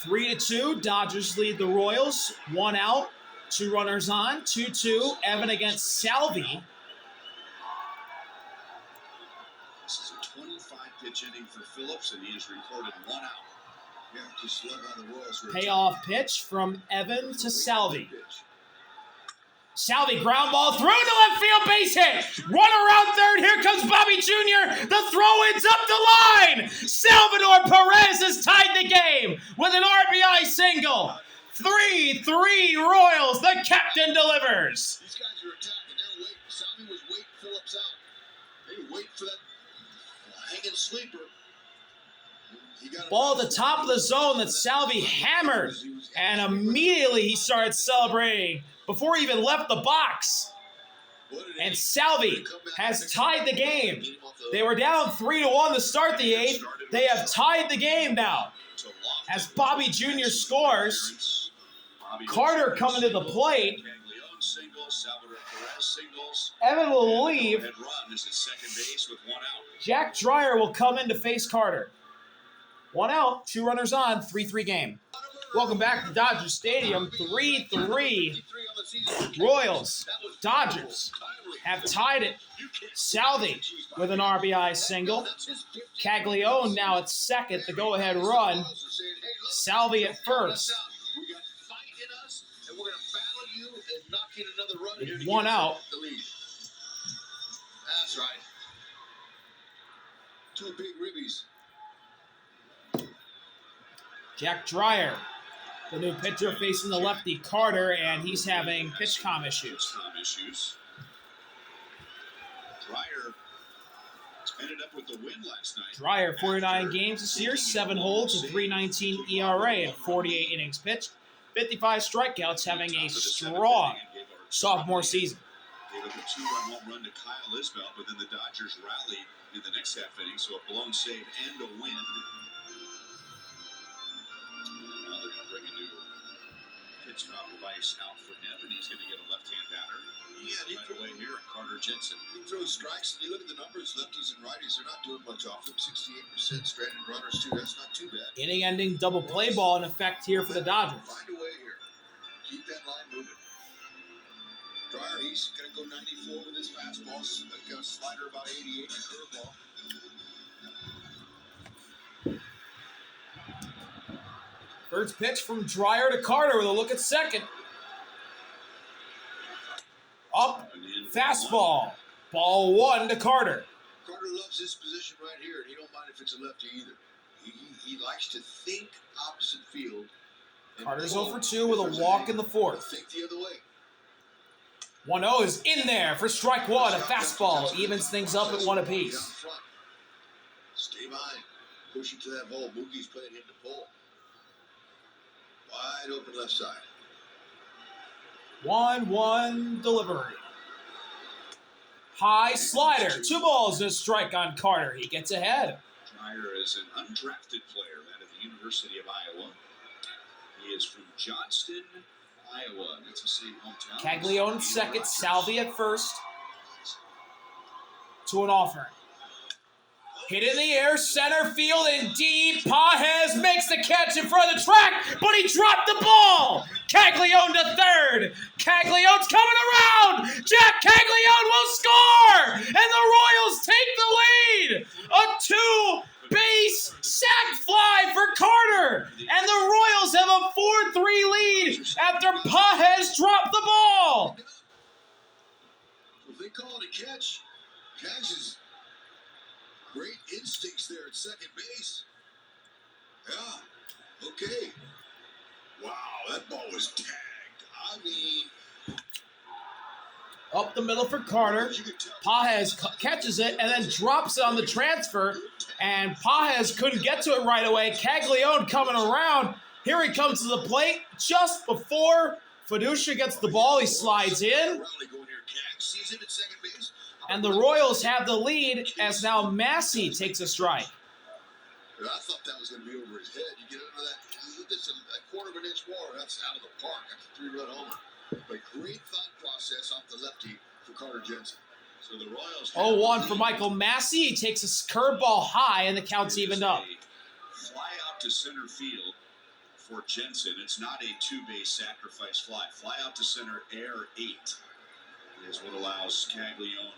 3-2, Dodgers lead the Royals. 1 out, 2 runners on. 2-2, Evan against Salvi. This is a 25-pitch inning for Phillips, and he has recorded 1 out. Yeah, just led by the Royals. Payoff pitch from Evan to Salvi. Salvi ground ball through to left field, base hit. Run around third. Here comes Bobby Jr. The throw-in's up the line. Salvador Perez has tied the game with an RBI single. 3-3 Royals. The captain delivers. These guys are attacking. They're waiting. Salvi was waiting Phillips out. They were waiting for that hanging sleeper. Ball at the top of the zone that Salvi hammered. And immediately he started celebrating before he even left the box. And Salvi has tied the game. They were down 3-1 to start the 8th. They have tied the game now. As Bobby Jr. scores, Carter coming to the plate. Evan will leave. Jack Dreyer will come in to face Carter. 1 out, 2 runners on, 3-3 game. Welcome back to Dodger Stadium. 3-3 Royals. Dodgers have tied it. Salvi with an RBI single. Caglione now at second, the go-ahead run. Salvi at first. 1 out. That's right. 2 big ribbies. Jack Dreyer, the new pitcher facing the lefty Carter, and he's having pitch comm issues. Dreyer ended up with the win last night. Dreyer, 49 games this year, 7 holds, a 3.19 ERA, and 48 innings pitched. 55 strikeouts, having a strong sophomore season. Gave up a 2-run home run to Kyle Isbell, but then the Dodgers rallied in the next half inning, so a blown save and a win. Now they're going to bring a new pitch comm device out for him, and he's going to get a left-hand batter. Yeah, right away here at Carter Jensen. He throws strikes, and you look at the numbers, lefties and righties, they're not doing much off him. 68% stranded runners, too. That's not too bad. Inning-ending double play ball in effect here for the Dodgers. Find a way here. Keep that line moving. Dreyer, he's going to go 94 with his fastball. Got a slider about 88 and a curveball. First pitch from Dreyer to Carter with a look at second. Up, fastball. Ball 1 to Carter. Carter loves this position right here, and he don't mind if it's a lefty either. He likes to think opposite field. Carter's 0 for 2 with a walk in the 4th. Think the other way. 1-0 is in there for strike 1. A fastball evens things up at 1 apiece. Stay behind. Push it to that hole. Mookie's playing him to pull. Wide open left side. 1-1 delivery. High slider. 2 balls and a strike on Carter. He gets ahead. Dreyer is an undrafted player, that of the University of Iowa. He is from Johnston, Iowa. That's the same hometown. Caglione second, Salvi at first. To an offering. Hit in the air, center field, and deep. Pages makes the catch in front of the track, but he dropped the ball. Caglione to third. Caglione's coming around. Jack Caglione will score, and the Royals take the lead. A 2-base sac fly for Carter, and the Royals have a 4-3 lead after Pages dropped the ball. If they call it a catch, Cage's great instincts there at second base. Yeah, okay. Wow, that ball was tagged. I mean... Up the middle for Carter. Pages catches it and then drops it on the transfer. And Pages couldn't get to it right away. Caglione coming around. Here he comes to the plate just before Fiducia gets the ball. He slides in. And the Royals have the lead as now Massey takes a strike. I thought that was going to be over his head. You get under that, that's a quarter of an inch more. That's out of the park. That's a 3-run homer. But great thought process off the lefty for Carter Jensen. So the Royals. 0-1 for Michael Massey. He takes a curveball high, and the count's evened up. Fly out to center field for Jensen. It's not a two-base sacrifice fly. Fly out to center, air 8 is what allows Caglione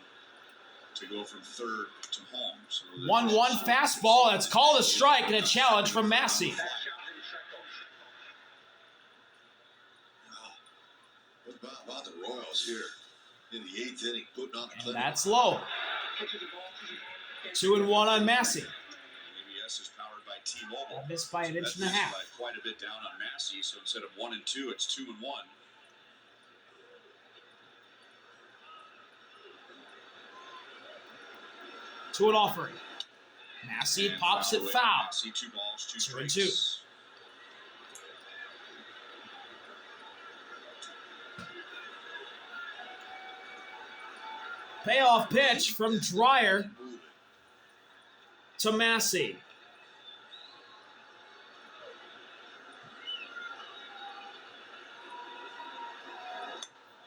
to go from third to home. So 1-1 fastball, and it's called a strike and a challenge from Massey. What about the Royals here in the 8th inning, putting on the And clinic? that's low. 2-1 on Massey. ABS is powered by T-Mobile. Missed by an inch That and a half. by quite a bit down on Massey, so instead of 1 and 2, it's 2 and 1. To an offering. Massey And pops it away. foul. Massey, 2 balls, 2 2 and strikes. 2. Payoff pitch from Dreyer to Massey.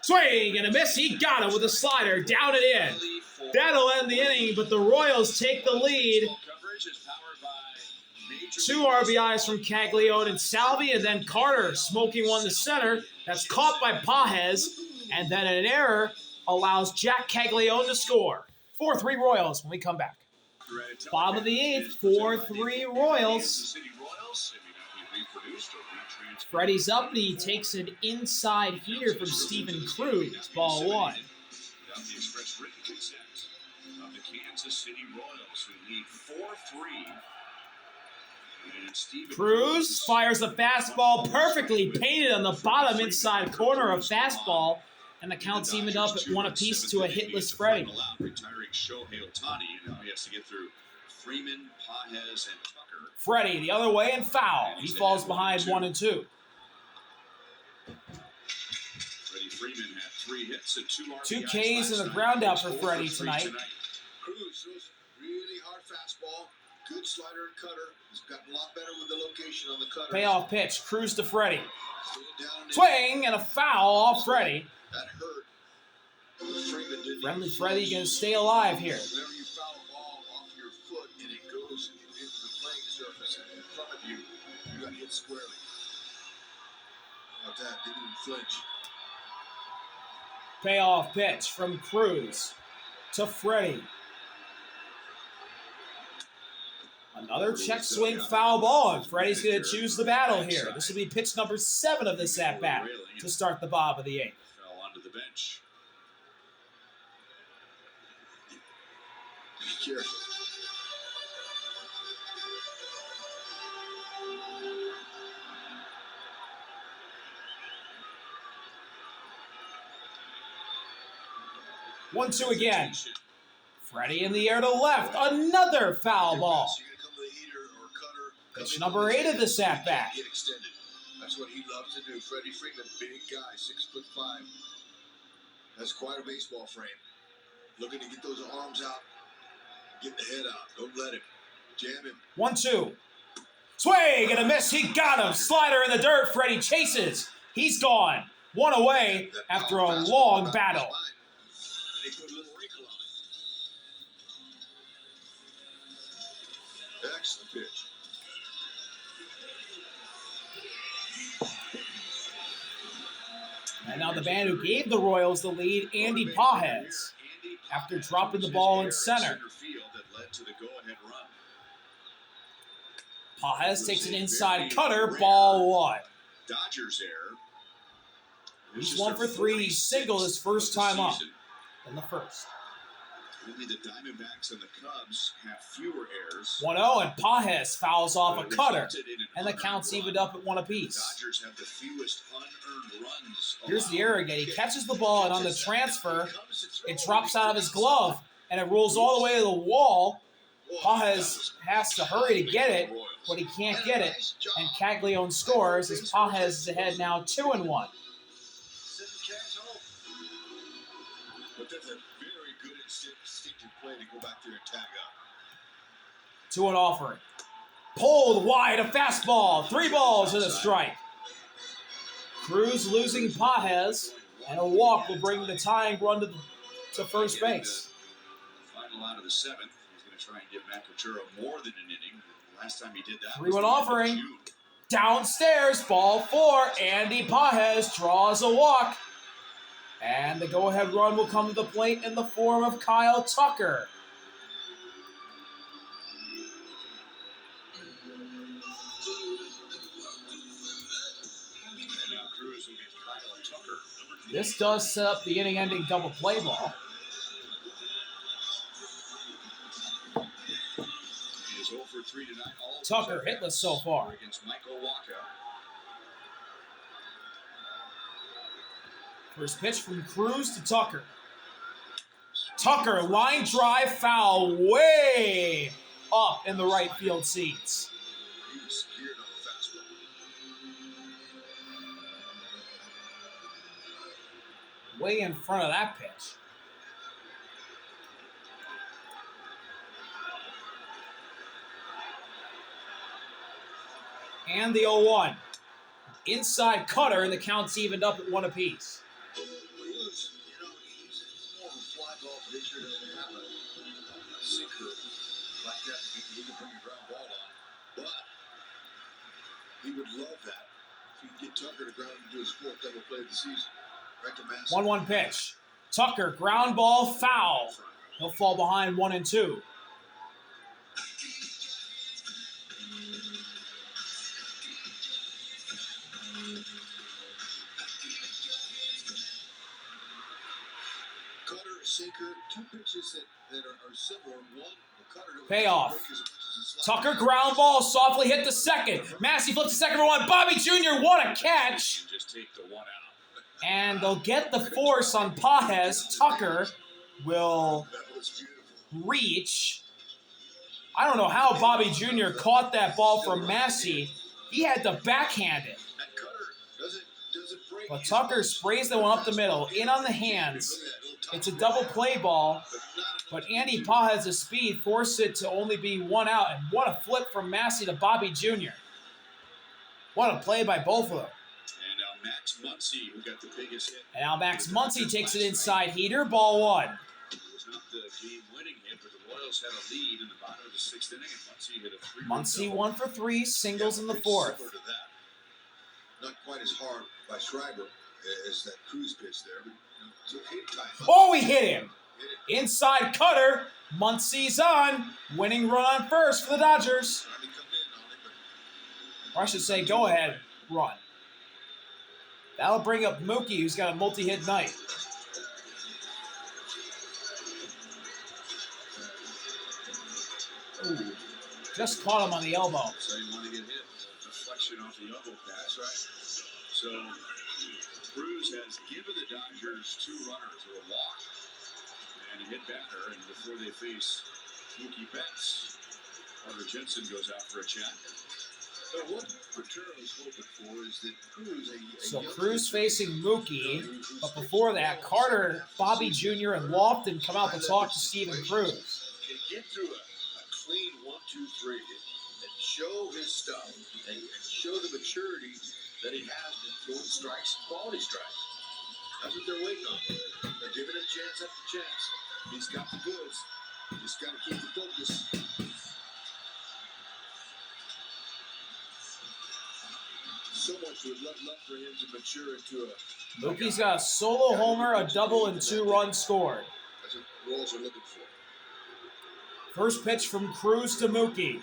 Swing and a miss. He got it with a slider. Down and in. That'll end the inning, but the Royals take the lead. 2 RBIs from Caglione and Salvi, and then Carter smoking one to center. That's caught by Pajes, and then an error allows Jack Caglione to score. 4-3 Royals when we come back. Bottom of the 8th, 4-3 Royals. Freddie's up, and he takes an inside heater from Steven Cruz. Ball 1. The express written consent of the Kansas City Royals, who lead 4-3. And Steven Cruz fires the fastball perfectly painted on the bottom inside corner of fastball, and the count's evened up at 1 apiece to a hitless Freddie. Retiring Shohei Ohtani, and now he has to get through Freeman, Pajes, and Tucker. Freddie the other way and foul. He falls behind 1 and 2. Freddie Freeman had 3 hits and 2 RBIs. 2 Ks and a last ground night. out for Freddie He's 4 for 3 tonight. Cruz throws really hard fastball, good slider and cutter. He's gotten a lot better with the location on the cutter. Payoff pitch. Cruz to Freddie. Down and Swing and a foul off Freddie. that hurt. Freeman didn't Friendly even Freddie flinch. gonna stay alive here. Whenever you foul a ball off your foot and it goes into the playing surface in front of you, you got hit squarely. How about that? Didn't even flinch. Payoff pitch from Cruz to Freddie. Another check swing foul ball, and Freddie's going to choose the battle here. This will be pitch number 7 of this at-bat to start the bottom of the 8th. Fell onto the bench. Be careful. One, two again. Freddie in the air to left. Another foul ball. Pitch number 8 of this at-bat. Get extended. That's what he loves to do. Freddie Freeman, big guy, 6'5". That's quite a baseball frame. Looking to get those arms out, get the head out. Don't let him. Jam him. 1-2. Swing and a miss. He got him. Slider in the dirt. Freddie chases. He's gone. 1 away after a long battle. And he put a little wrinkle on it. Excellent pitch. And now the man who gave the Royals the lead, Andy Pajes, after dropping the ball in center. Pajes takes an inside cutter, ball 1. Dodgers error. He's 1 for 3. He singled his first time up in the first. Only the Diamondbacks and the Cubs have fewer errors. 1-0, and Pajes fouls off a cutter, and the count's evened up at 1 apiece. Dodgers have the fewest unearned runs. Here's the error again. He catches the ball, and on the transfer, it drops out of his glove, and it rolls all the way to the wall. Pajes has to hurry to get it, but he can't get it, and Caglione scores as Pajes is ahead now 2-1. But that's a very good instinctive play to go back there and tag up. 2-1 offering. Pulled wide, a fastball. 3 balls and a strike. Cruz losing Pajes, and a walk will bring the tying run to first base. Final out of the 7th. He's going to try and give Macachuro more than an inning. Last time he did that. 3-1 offering. Downstairs, ball 4. Andy Pages draws a walk. And the go-ahead run will come to the plate in the form of Kyle Tucker. This does set up the inning-ending double play ball. He is 0 for 3 tonight. Tucker hitless so far. Against Michael Walkoff. First pitch from Cruz to Tucker. Tucker, line drive foul way up in the right field seats. He was scared on the fastball. Way in front of that pitch. And the 0-1. Inside cutter, and the count's evened up at 1 apiece. He's more of a fly ball pitcher. Doesn't have a sinker like that. He can bring a ground ball on. But he would love that if he could get Tucker to ground into his 4th double play of the season. Right to Muncy. 1-1 pitch. Tucker, ground ball, foul. He'll fall behind 1-2. Cutter, sinker, 2 pitches that are similar. One, the cutter Payoff. break as much as a Tucker, ground ball, softly hit the second. Massey flips the second for 1. Bobby Jr., what a catch. just take the 1 out. And they'll get the force on Pages. Tucker will That was beautiful. reach. I don't know how Bobby Jr. caught that ball from Massey. He had to backhand it. That cutter doesn't break. But Tucker sprays the one up the middle, in on the hands. It's a double play ball, but Andy Pages' speed forced it to only be 1 out. And what a flip from Massey to Bobby Jr. What a play by both of them. And now Max Muncy, who got the biggest hit. And now Max Muncy takes it inside heater, ball 1. It was not the game-winning hit, but the Royals had a lead in the bottom of the 6th inning, and Muncy hit a 3-run Muncy double. 1 for 3, singles in the Pitch 4th. similar to that. Not quite as hard by Schreiber as that Cruz pitch there, but took hit time. Oh, he hit him. Inside cutter. Muncy's on. Winning run on first for the Dodgers. Trying to come in on it, Or I should say, go ahead, run. That'll bring up Mookie, who's got a multi-hit night. Ooh, just caught him on the elbow. so you want to get hit. Deflection off the elbow pass, right? So Cruz has given the Dodgers 2 runners with a walk and a hit batter, and before they face Mookie Betts, Carter Jensen goes out for a check. So what Ventura was hoping for is that Cruz, So Cruz facing Mookie, but before that, Carter, Bobby Jr., and Lofton come out to talk to Steven Cruz. can get through a clean 1-2-3 and show his stuff and show the maturity that he has in throwing strikes, quality strikes. That's what they're waiting on. They're giving him chance after chance. He's got the goods. Just got to keep the focus. So much would love for him to mature into a. Mookie's got a solo homer, a double, and 2 runs scored. That's what the Royals are looking for. First pitch from Cruz to Mookie.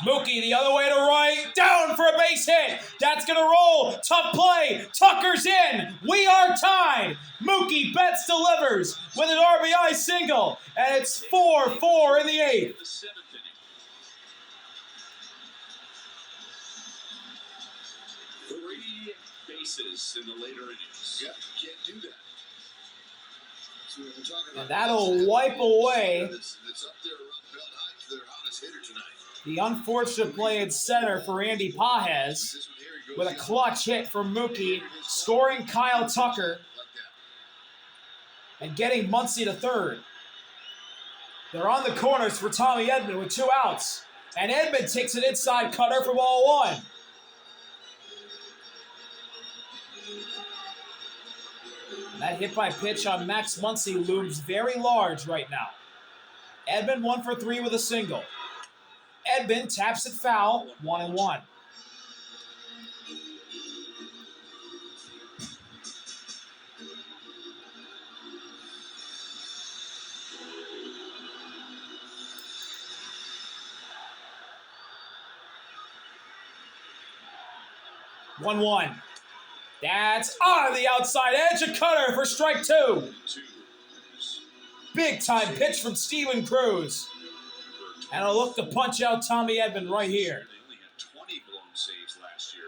Mookie the other way to right, down for a base hit. That's going to roll. Tough play. Tucker's in. We are tied. Mookie Betts delivers with an RBI single, and it's 4-4 in the 8th. The 7th inning. 3 bases in the later innings. Yep, can't do that. So we're talking about And that'll wipe away that's up there around belt height to their hottest hitter tonight. the unfortunate play in center for Andy Pages This one here, he goes with a clutch hit from Mookie, scoring Kyle Tucker like that. and getting Muncy to third. They're on the corners for Tommy Edman with 2 outs. And Edman takes an inside cutter for ball 1. And that hit by pitch on Max Muncy looms very large right now. Edman 1 for 3 with a single. Edman taps it foul, 1-1. 1-1. That's on the outside edge. A cutter for strike 2. Big time pitch from Steven Cruz. And a look to punch out Tommy Edman right here. They only had 20 blown saves last year.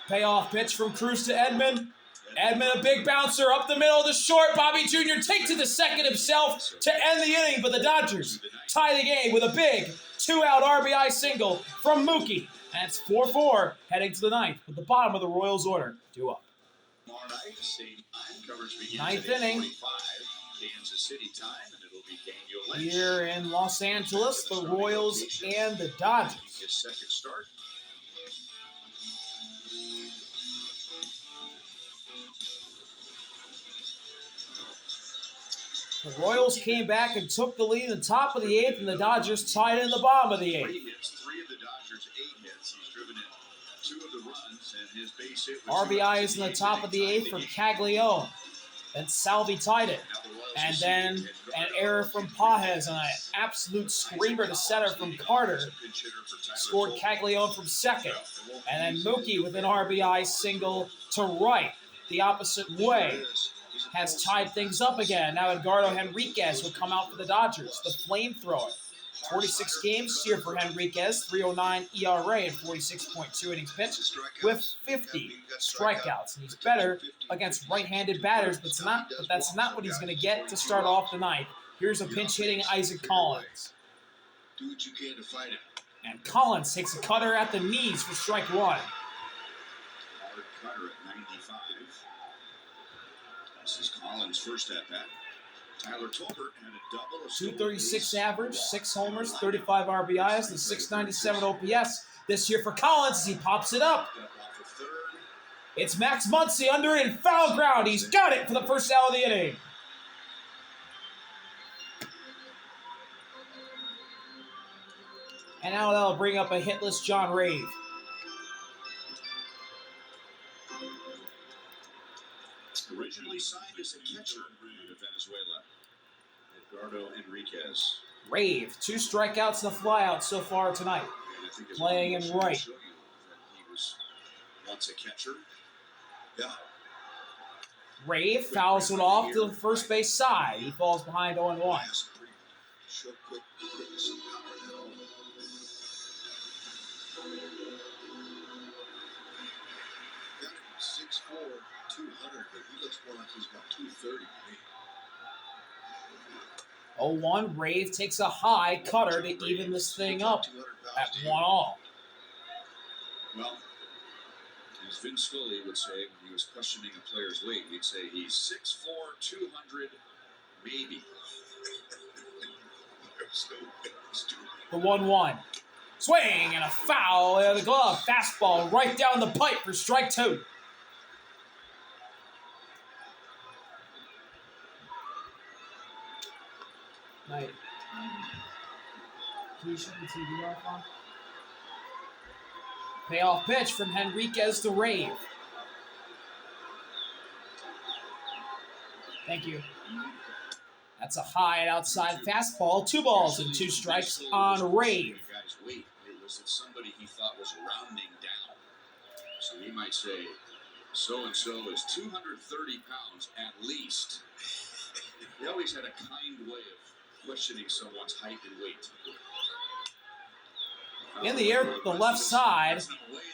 Payoff pitch from Cruz to Edman. Edman, a big bouncer up the middle of the short. Bobby Jr. takes it to second himself to end the inning, but the Dodgers tie the game with a big 2-out RBI single from Mookie. And it's 4-4 heading to the ninth, with the bottom of the Royals order 2 up. Tomorrow night, same time. Coverage begins Ninth at inning. 8:45 Kansas City time, and it'll be Daniel Lynch. Here in Los Angeles, the Royals and the Dodgers. His second start. The Royals came back and took the lead in the top of the 8th, and the Dodgers tied in the bottom of the 8th. 3 hits, 3 of the Dodgers' 8 hits. He's driven in 2 of the runs, and his base hit was RBI is in the top of the 8th for Caglione. Then Salvi tied it. And then an error from Pages and an absolute screamer to center from Carter. Scored Caglione from second. And then Mookie with an RBI single to right, the opposite way, has tied things up again. Now Edgardo Henriquez will come out for the Dodgers, the flamethrower. 46 games this year for Henriquez, 3.09 ERA and 46.2 innings pitched with 50 strikeouts. And he's better against right-handed batters, but that's not what he's going to get to start off the ninth. Here's a pinch-hitting Isaac Collins. Do what you can to fight it. And Collins takes a cutter at the knees for strike 1. Hard cutter at 95. This is Collins' first at-bat. Tyler Tolbert had a double. 236 average, 6 homers, 35 RBIs, and 697 OPS this year for Collins as he pops it up. It's Max Muncy under it in foul ground. He's got it for the first out of the inning. And now that'll bring up a hitless John Rave. Originally signed as a catcher in Venezuela, Edgardo Henriquez. Rave, 2 strikeouts and a flyout so far tonight. Playing in right. He was once a catcher. Yeah. Rave fouls it off to the first base side. He falls behind 0-1. Short, quick, quickness and power in that all. Got him 6'4", 200, but he looks more like he's about 230 to me. 0-1, Rave takes a high cutter to even this thing up at 1-all. Well, as Vin Scully would say when he was questioning a player's weight, he'd say he's 6'4", 200, maybe. The 1-1. Swing and a foul out of the glove. Fastball right down the pipe for strike 2. Night. Can you shut the TV off on? Payoff pitch from Henriquez to Rave. Thank you. That's a high and outside fastball. 2 balls and 2 strikes on Rave. Guy's weight. It was that somebody he thought was rounding down. So he might say, so-and-so is 230 pounds at least. He always had a kind way of questioning someone's height and weight. In the air to the left side,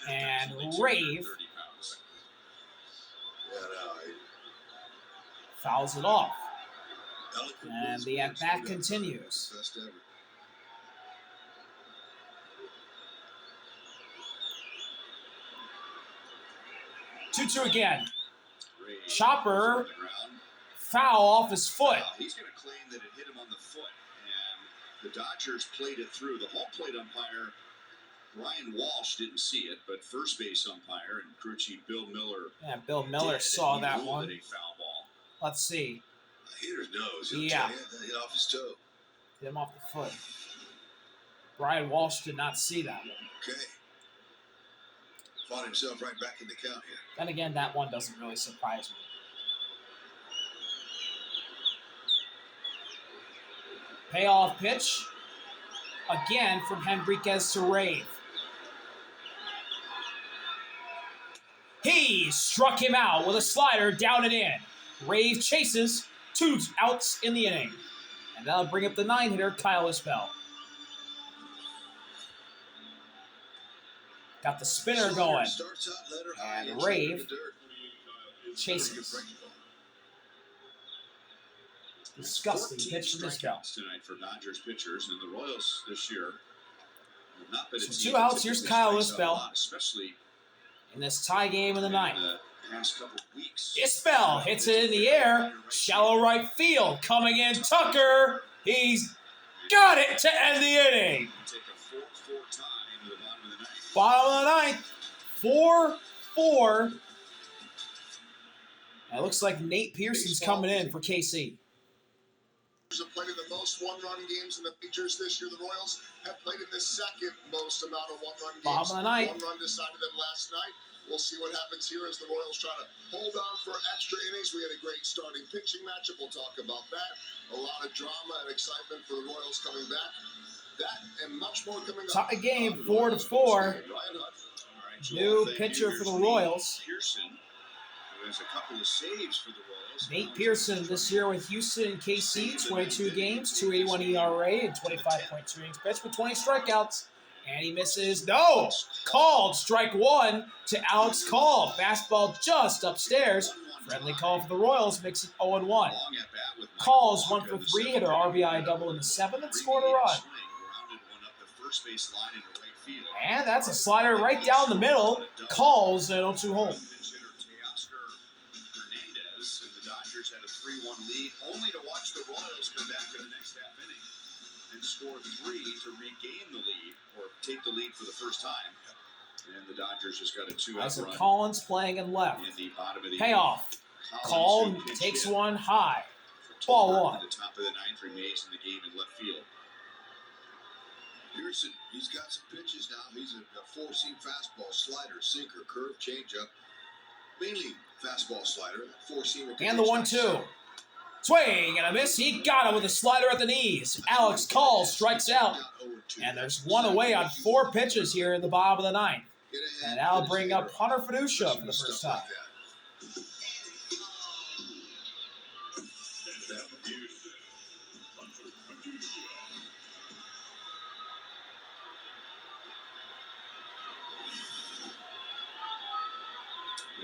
and Rave fouls it off. And the at-bat continues. 2-2 again. Chopper, foul off his foot. He's going to claim that it hit him on the foot, and the Dodgers played it through. The home plate umpire, Ryan Walsh, didn't see it, but first base umpire and crew chief Bill Miller. Yeah, Bill Miller saw that one. A foul ball. Let's see. Hitter's nose. Yeah. Hit off his toe. Hit him off the foot. Brian Walsh did not see that one. Okay. Fought himself right back in the count here. Then again, that one doesn't really surprise me. Payoff pitch. Again from Henriquez to Rave. He struck him out with a slider down and in. Rave chases, 2 outs in the inning. And that'll bring up the 9-hitter, Kyle Isbell. Got the spinner going. And Rave chases. Disgusting pitch from Isbell. Tonight for Dodgers pitchers, and the Royals this year have not been So 2 outs. Here's Kyle Isbell especially in this tie game in the 9th. Past couple weeks. Isbell hits it in the air. Shallow right field. Coming in, Tucker. He's got it to end the inning. Take a 4-4 tie into the bottom of the 9th. Bottom of the 9th. 4-4. It looks like Nate Pearson's coming in for KC. Have played in the most one-run games in the majors this year. The Royals have played in the second most amount of one-run games. Bottom of the 9th. One run decided them last night. We'll see what happens here as the Royals try to hold on for extra innings. We had a great starting pitching matchup. We'll talk about that. A lot of drama and excitement for the Royals coming back. That and much more coming up. Tie game 4-4. New pitcher for the Royals. Pearson, who has a couple of saves for the Royals. Nate Pearson this year with Houston and KC, 22 games, 2.81 ERA, and 25.2 innings pitched with 20 strikeouts. And he misses. No! Called. Strike 1 to Alex Call. Fastball just upstairs. Friendly call for the Royals, makes it 0-1. Call's 1 for 3, hit an RBI double in the 7th and scored a run. And that's a slider right down the middle. Calls an 0-2 home. The Dodgers had a 3-1 lead, only to watch the Royals come back in the next half inning and score 3 to regain the lead, or take the lead for the first time. And the Dodgers just got a 2-out run. Collins playing in left. In the bottom of the Payoff. Call takes one high. Ball 1. At the top of the 9th, remains in the game in left field. Pearson, he's got some pitches now. He's a four-seam fastball, slider, sinker, curve, changeup. Mainly fastball, slider, four-seam. And the 1-2. Swing and a miss. He got him with a slider at the knees. Alex Call strikes out. And there's 1 away on 4 pitches here in the bottom of the 9th. And that'll bring up Hunter Fiducia for the first time.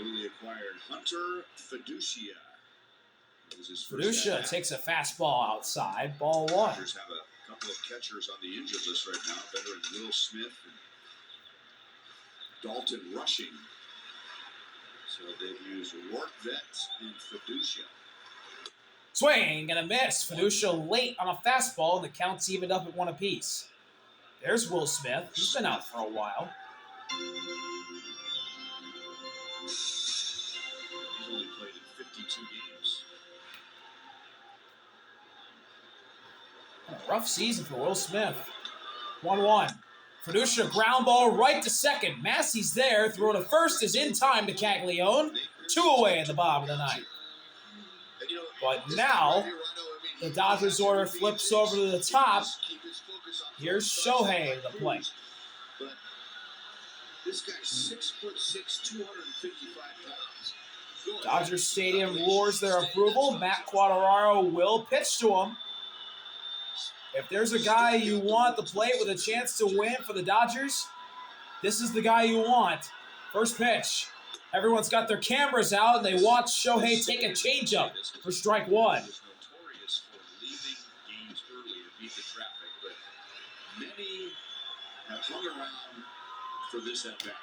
Newly acquired Hunter Fiducia. Fiducia takes a fastball outside. Ball 1. Dodgers have a couple of catchers on the injured list right now. Veteran Will Smith and Dalton Rushing. So they've used Workvet and Fiducia. Swing and a miss. Fiducia late on a fastball, and the count's evened up at 1 apiece. There's Will Smith. He's been out for a while. He's only played in 52 games. A rough season for Will Smith. 1-1. Fiducia ground ball right to second. Massey's there. Throw to first is in time to Caglione. 2 away in the bottom of the 9th. But now, the Dodgers order flips over to the top. Here's Shohei in the plate. But this guy's 6'6", 255 pounds. Dodgers Stadium roars their approval. Matt Quadraro will pitch to him. If there's a guy you want the plate with a chance to win for the Dodgers, this is the guy you want. First pitch. Everyone's got their cameras out, and they watch Shohei take a changeup for strike 1. Is notorious for leaving games early to beat the traffic, but many have hung around for this at bat.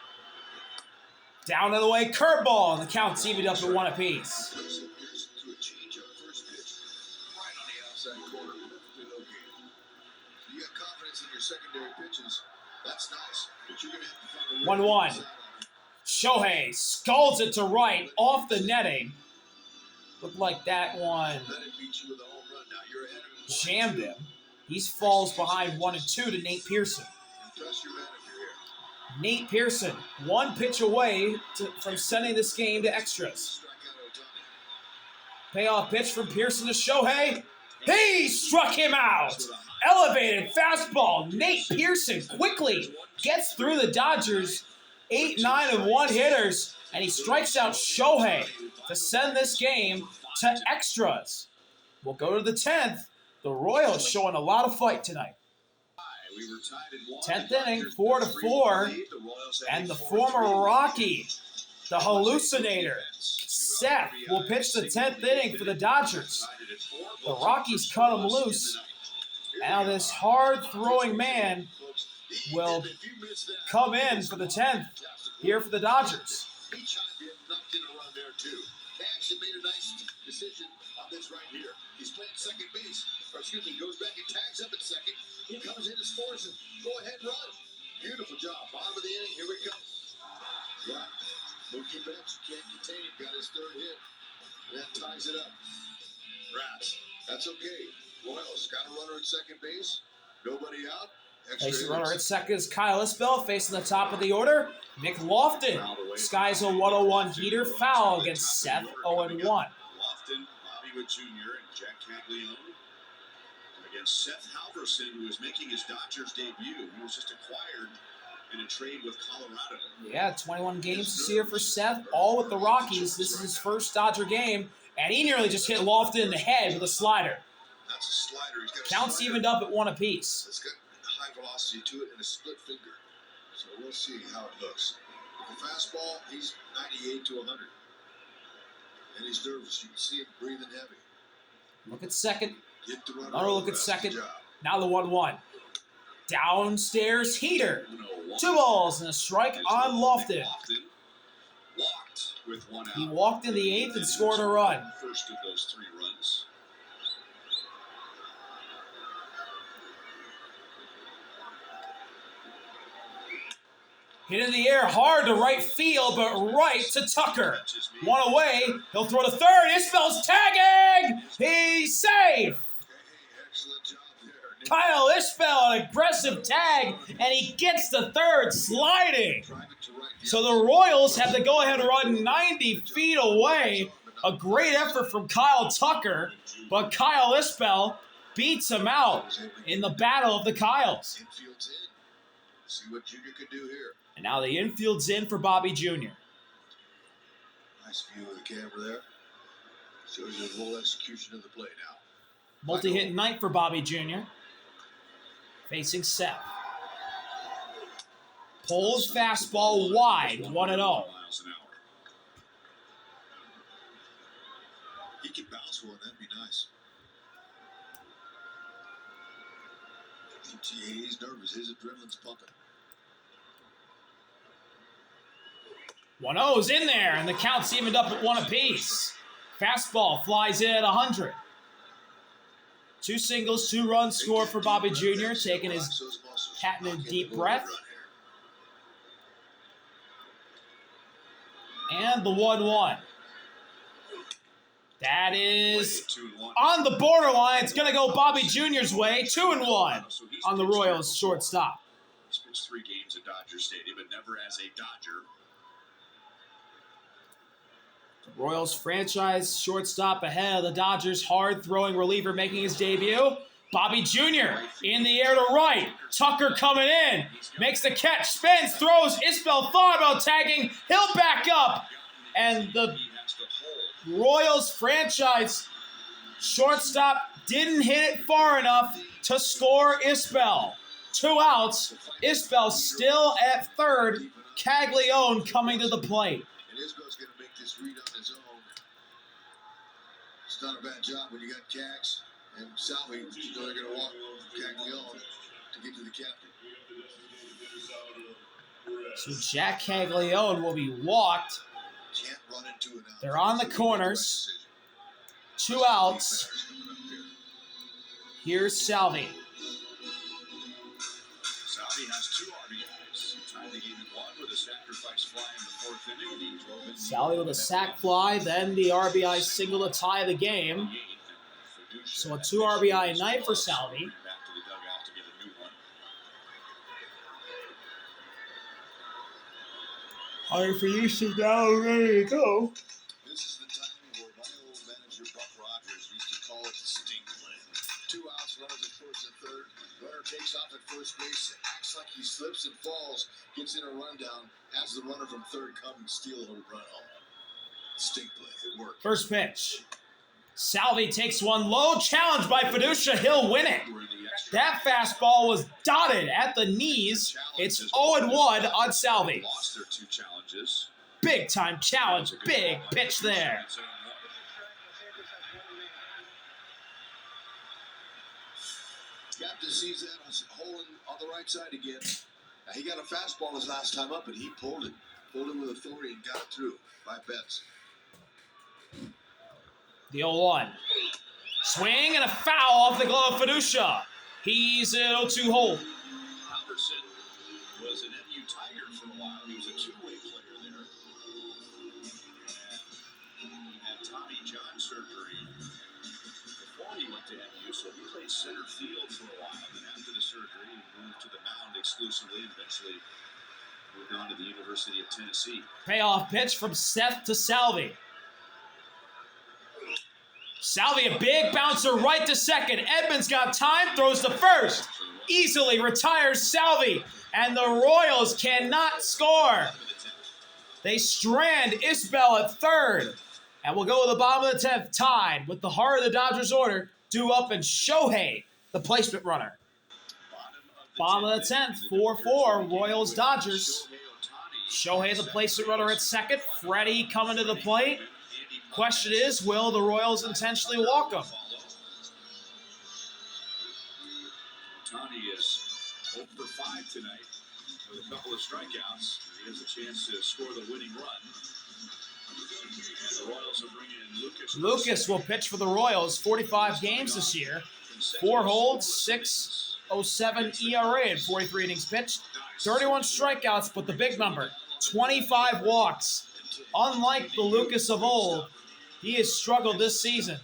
Down and away, curveball, and the count's evened up at 1 apiece. To a changeup, first pitch, right on the outside corner, perfectly located. You got confidence in your secondary pitches. That's nice, but you're going to have to find a way 1-1. Shohei sculls it to right, off the netting. Looked like that one Let it beat you with a home run. Now you're ahead of him. jammed him. He falls behind 1-2 to Nate Pearson. Impress your man if you're here. Nate Pearson, 1 pitch away from sending this game to extras. Strike out Ohtani. Payoff pitch from Pearson to Shohei. He struck him out. Elevated fastball. Nate Pearson quickly gets through the Dodgers 8, 9, and 1 hitters, and he strikes out Shohei to send this game to extras. We'll go to the 10th. The Royals showing a lot of fight tonight. 10th inning, 4-4, and the former Rocky, the hallucinator, Seth, will pitch the 10th inning for the Dodgers. The Rockies cut him loose. Now this hard-throwing man will come in for the 10th here for the Dodgers. He chimed in, knocked in a run there too. They actually made a nice decision on this right here. He's playing second base, goes back and tags up at second. He comes in and scores and go ahead and run. Beautiful job. Bottom of the inning, here we go. Yeah, Mookie Betts can't contain it. Got his third hit. That ties it up. Rats, that's okay. Royals got a runner at second base. Nobody out. Facing runner at second is Kyle Isbell. Facing the top of the order, Nick Lofton. Skies a 101 heater, foul against Seth, 0-1. Lofton, Bobby Witt Jr., and Jack Caglione against Seth Halverson, who is making his Dodgers debut. He was just acquired in a trade with Colorado. Yeah, 21 games this year for Seth, all with the Rockies. This is his first Dodger game, and he nearly just hit Lofton in the head with a slider. That's a slider. He's got a Counts slider. evened up at 1 apiece. It's got high velocity to it and a split finger. So we'll see how it looks. With the fastball, he's 98 to 100. And he's nervous. You can see him breathing heavy. Look at second. Get the runner. Another look at second. Now the 1-1. Downstairs heater. 2 balls and a strike on Lofton. Walked with 1 out. He walked in the 8th and scored a run. First of those 3 runs. Hit in the air hard to right field, but right to Tucker. 1 away. He'll throw to third. Isbell's tagging. He's safe. Excellent job there. Kyle Isbell, an aggressive tag, and he gets to third sliding. So the Royals have the go-ahead run 90 feet away. A great effort from Kyle Tucker, but Kyle Isbell beats him out in the battle of the Kyles. Infield's in. See what Junior could do here. And now the infield's in for Bobby Jr. Nice view of the camera there. Shows you the whole execution of the play now. Multi-hit night for Bobby Jr. Facing Seth. Pulls fastball wide, 1-0. Miles an hour. He can bounce one. That'd be nice. He's nervous. His adrenaline's pumping. 1-0's in there, and the count's evened up at 1 apiece. Fastball flies in at 100. 2 singles, 2 runs scored for Bobby Jr., taking his patented deep breath. And the 1-1. That is on the borderline. It's going to go Bobby Jr.'s way. 2-1 on the Royals shortstop. He's pitched 3 games at Dodger Stadium, but never as a Dodger. The Royals franchise shortstop ahead of the Dodgers hard-throwing reliever making his debut. Bobby Jr. in the air to right. Tucker coming in. Makes the catch. Spins. Throws. Isbell thought about tagging. He'll back up. And the Royals franchise shortstop didn't hit it far enough to score Isbell. 2 outs. Isbell still at third. Caglione coming to the plate. And Isbell's going to make this read on his own. It's not a bad job when you got Cags and Salvi. They're going to walk Caglione to get to the captain. So Jack Caglione will be walked. Can't run into it now. They're on the corners. 2 outs. Here's Salvi. Salvi has 2 RBIs. Tied the game at 1 with a sacrifice fly in the 4th inning. He drove in Salvi with a sac fly, then the RBI single to tie the game. So a 2 RBI night for Salvi. back to the dugout to get a new one. Hard for Houston now, ready to go. This is the time where my old manager Buck Rogers used to call it the stink play. 2 outs, runners at first and third. Runner takes off at first base, acts like he slips and falls, gets in a rundown, has the runner from third come and steal a little run home. Stink play, it worked. First pitch. Salvi takes one low, challenged by Fiducia. He'll win it. That fastball was dotted at the knees. It's 0-1 on Salvi. Lost their 2 challenges. Big time challenge, big pitch there. Captain sees that hole on the right side again. He got a fastball his last time up, and he pulled it. Pulled it with authority and got it through. 5 bets. The 0-1. Swing and a foul off the glove of Fiducia. He's an 0-2 hold. Halverson was an MU Tiger for a while. He was a 2-way player there. And he had Tommy John surgery before he went to MU, so he played center field for a while. And after the surgery, he moved to the mound exclusively and eventually moved on to the University of Tennessee. Payoff pitch from Seth to Salvi. Salvi, a big bouncer right to second. Edmonds got time, throws to first. Easily retires Salvi, and the Royals cannot score. They strand Isbell at third, and we'll go to the bottom of the 10th, tied with the heart of the Dodgers order, due up and Shohei, the placement runner. Bottom of the 10th, 4-4, Royals Dodgers. Shohei, the placement runner at second. Freddie coming to the plate. Question is, will the Royals intentionally walk him? Ohtani is 0 for 5 tonight with a couple of strikeouts. He has a chance to score the winning run. And the Royals are bringing in Lucas. Lucas will pitch for the Royals, 45 games this year. 4 holds, 6.07 ERA in 43 innings pitched. 31 strikeouts, but the big number, 25 walks. Unlike the Lucas of old, he has struggled this season.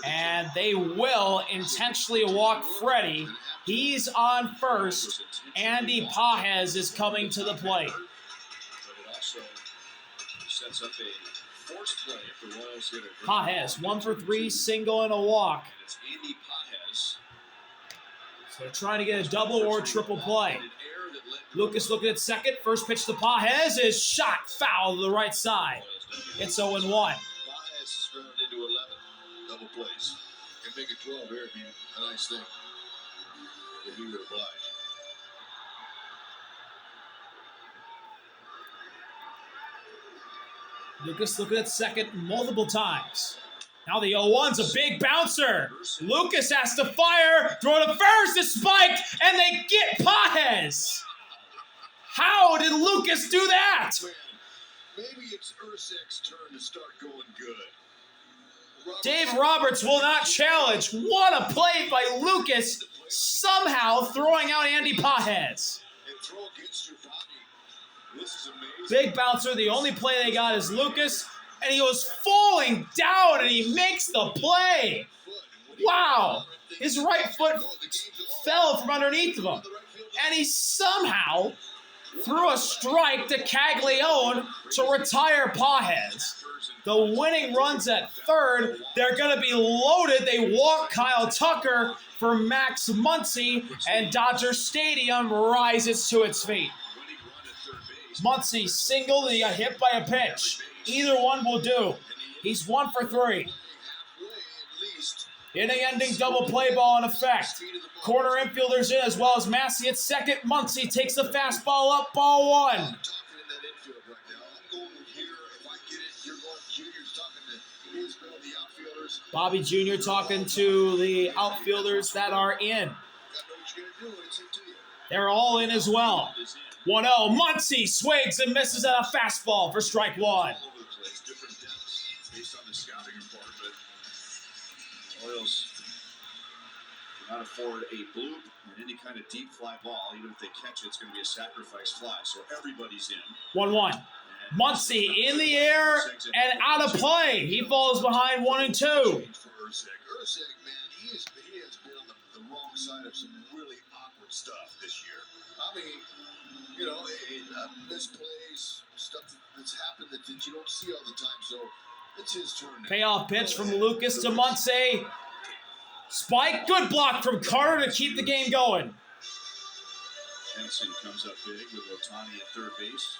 And they will intentionally walk Freddie. He's on first. Andy Pages is coming to the plate. But it also sets up a force play if the Royals hit a Pages, 1 for 3, single and a walk. And it's Andy Pages. So they're trying to get a double or triple play. Lucas looking at second. First pitch to Pages is shot foul to the right side. It's 0-1. Pages is rounded into 11. Double plays. Can make it 12 here. It'd be a nice thing if he would oblige. Lucas looking at second multiple times. Now the 0-1's a big bouncer. Lucas has to fire. Throw to first. It's spiked. And they get Pages. How did Lucas do that? Maybe it's Ursek's turn to start going good. Dave Roberts will not challenge. What a play by Lucas. Somehow throwing out Andy Pages. And throw against your body. This is amazing. Big bouncer. The only play they got is Lucas. And he was falling down and he makes the play. Wow. His right foot fell from underneath of him. And he somehow threw a strike to Caglione to retire Pages. The winning run's at third. They're going to be loaded. They walk Kyle Tucker for Max Muncy, and Dodger Stadium rises to its feet. Muncy singled and he got hit by a pitch. Either one will do. He's 1 for 3. Inning-ending double play ball in effect. Corner infielders in as well as Massey at second. Muncy takes the fastball up, ball 1. Bobby Jr. talking to the outfielders that are in. They're all in as well. 1-0. Muncy swings and misses at a fastball for strike 1. Different depths based on the scouting report, but Royals cannot afford a bloop and any kind of deep fly ball. Even if they catch it, it's going to be a sacrifice fly. So everybody's in. 1-1. Muncy in the air and out of play. He falls behind 1 and 2. Ursek, man, he has been on the wrong side of some really awkward stuff this year. I mean, you know, misplays, stuff that's happened that you don't see all the time. So It's his turn now. Payoff pitch from Lucas to Muncy. Spike, good block from Carter to keep the game going. Henson comes up big with Otani at third base.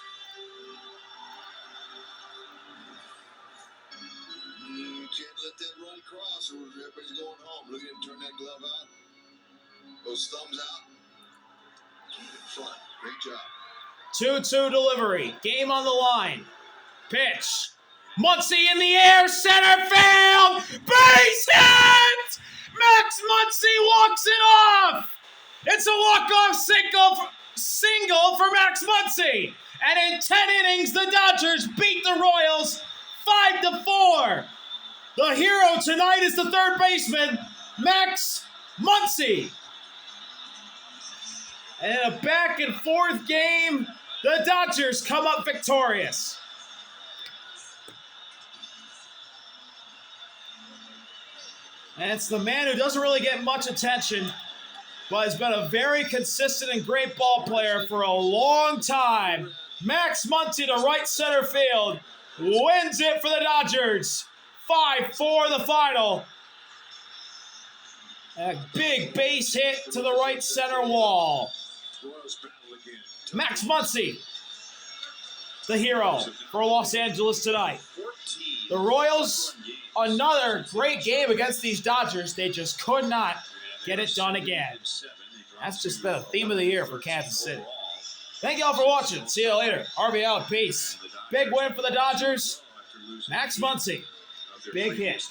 You can't let that run cross or everybody's going home. Look at him turn that glove out. Those thumbs out. Keep it front. Great job. 2-2 delivery. Game on the line. Pitch. Muncy in the air. Center field. Base hit! Max Muncy walks it off. It's a walk-off single for Max Muncy. And in 10 innings, the Dodgers beat the Royals 5-4. The hero tonight is the third baseman, Max Muncy. And in a back-and-forth game, the Dodgers come up victorious. And it's the man who doesn't really get much attention, but has been a very consistent and great ball player for a long time. Max Muncy to right center field wins it for the Dodgers. 5-4 the final. A big base hit to the right center wall. Max Muncy, the hero for Los Angeles tonight. The Royals, another great game against these Dodgers. They just could not get it done again. That's just been a theme of the year for Kansas City. Thank you all for watching. See you later. RB out. Peace. Big win for the Dodgers. Max Muncy. Big hit.